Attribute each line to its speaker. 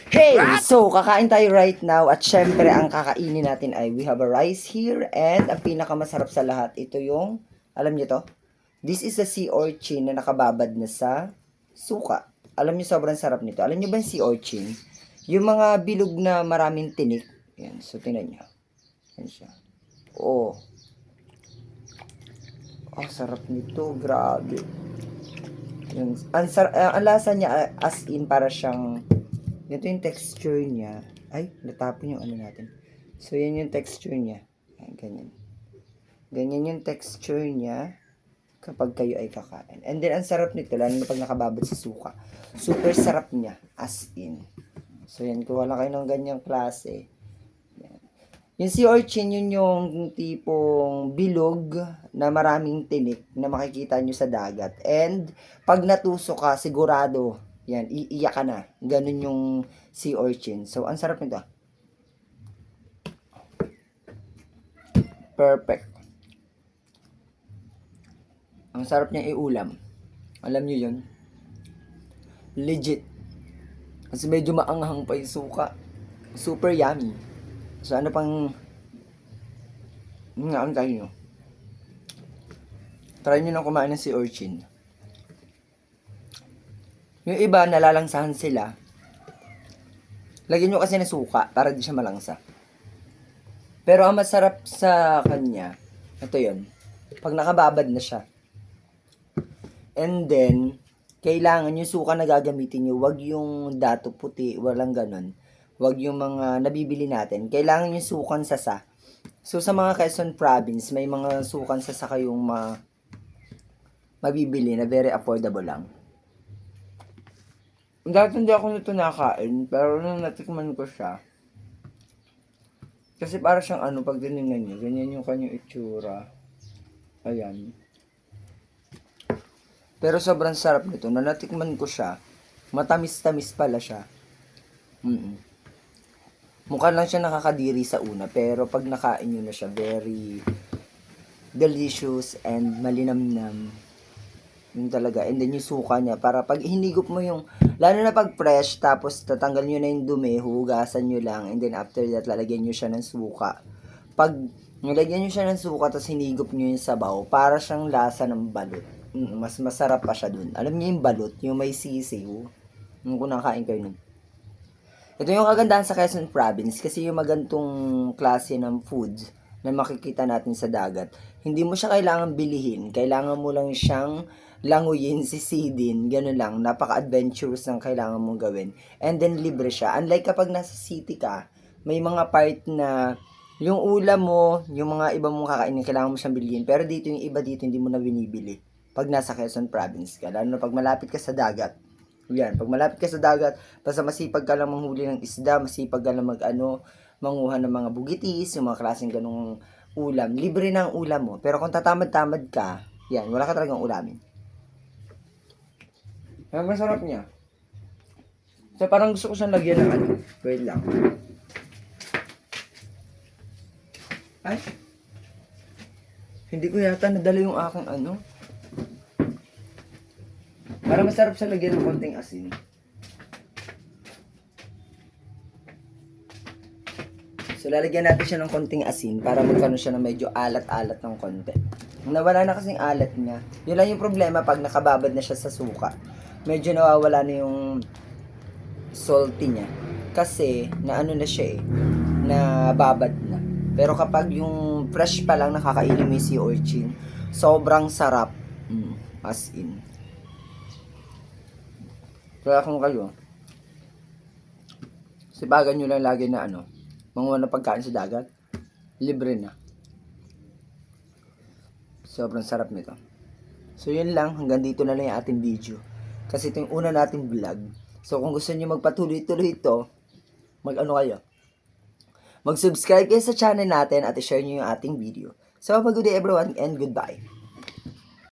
Speaker 1: Hey! So, kakain tayo right now at syempre ang kakainin natin ay we have a rice here and ang pinakamasarap sa lahat, ito yung, alam niyo to? This is a sea urchin na nakababad na sa suka. Alam niyo sobrang sarap nito. Alam niyo ba yung sea urchin? Yung mga bilog na maraming tinik. Yan, so tingnan niyo. Yan siya. Oh. Oh, sarap nito. Grabe. Yung, ang lasa niya as in para siyang ito yung texture niya. Ay, natapon yung ano natin. So, yan yung texture niya. Ayan, ganyan. Ganyan yung texture niya kapag kayo ay kakain. And then, ang sarap nito, lalo na pag nakababad sa suka. Super sarap niya, as in. So, yan, kuha lang kayo ng ganyang klase. Yan. Yung sea urchin, yun yung tipong bilog na maraming tinik na makikita nyo sa dagat. And, pag natuso ka, sigurado, yan, iiyak ka na. Ganun yung sea urchin. So, ang sarap nito. Perfect. Ang sarap niya iulam. Alam niyo yun? Legit. Kasi medyo maanghang pa yung suka. Super yummy. So, ano pang ang tayo nyo? Try nyo lang kumain ng sea urchin. Yung iba, nalalangsahan sila. Lagyan nyo kasi ng suka para di siya malangsa. Pero ang masarap sa kanya, ito yun. Pag nakababad na siya. And then, kailangan yung suka na gagamitin nyo, wag yung dato puti, walang ganon. Wag yung mga nabibili natin. Kailangan yung sukan sasa. So, sa mga Quezon Province, may mga sukan sasa kayong mabibili na very affordable lang. Dati hindi ako nito nakain, pero nung natikman ko siya, kasi para siyang ano, pag tinignan nyo, ganyan yung kanyang itsura. Ayan. Pero sobrang sarap nito. Nung natikman ko siya, matamis-tamis pala siya. Mukha lang siya nakakadiri sa una, pero pag nakain nyo na siya, very delicious and malinamnam. Yun talaga. And then yung suka niya, para pag hinigop mo yung, lalo na pag fresh, tapos tatanggal nyo na yung dumi, hugasan nyo lang, and then after that, lalagyan nyo siya ng suka. Pag nilagyan nyo siya ng suka, tapos hinigop nyo yung sabaw, para siyang lasa ng balot. Mas masarap pa siya dun. Alam niyo yung balot, yung may sisiw. Yung kung nakain kayo nun. Ito yung kagandahan sa Quezon Province, kasi yung magantong klase ng foods na makikita natin sa dagat, hindi mo siya kailangan bilihin. Kailangan mo lang siyang languyin, sisidin, gano'n lang. Napaka-adventurous ng kailangan mong gawin. And then, libre siya. Unlike kapag nasa city ka, may mga part na yung ulam mo, yung mga iba mong kakainin, kailangan mo siyang bilhin. Pero dito, yung iba dito, hindi mo na binibili. Pag nasa Quezon Province ka, lalo na pag malapit ka sa dagat. Yan, pag malapit ka sa dagat, basta masipag ka lang manghuli ng isda, masipag ka lang manguha ng mga bugitis, yung mga klaseng ganung ulam. Libre na ang ulam mo. Pero kung tatamad-tamad ka, yan, wala ka talagang ulamin. Ang masarap niya. So, parang gusto ko siyang lagyan ng ano. Wait lang. Ay. Hindi ko yata nadala yung aking ano. Para masarap siya lagyan ng konting asin. So, lalagyan natin siya ng konting asin para magkano siya ng medyo alat-alat ng konti. Nawala na kasing alat niya. Yun lang yung problema pag nakababad na siya sa suka. Medyo nawawala na yung salty niya. Kasi, naano na siya nababad na. Pero kapag yung fresh pa lang nakakainin mo yung sea urchin, sobrang sarap. As in. Kaya kung kayo, sipagan nyo lang lagi na ano, manguha na pagkain sa dagat, libre na. Sobrang sarap nito. So yun lang, hanggang dito na lang yung ating video. Kasi ito yung una nating vlog. So kung gusto niyo magpatuloy-tuloy ito, mag-subscribe kayo sa channel natin at i-share niyo yung ating video. So have a good day everyone and goodbye.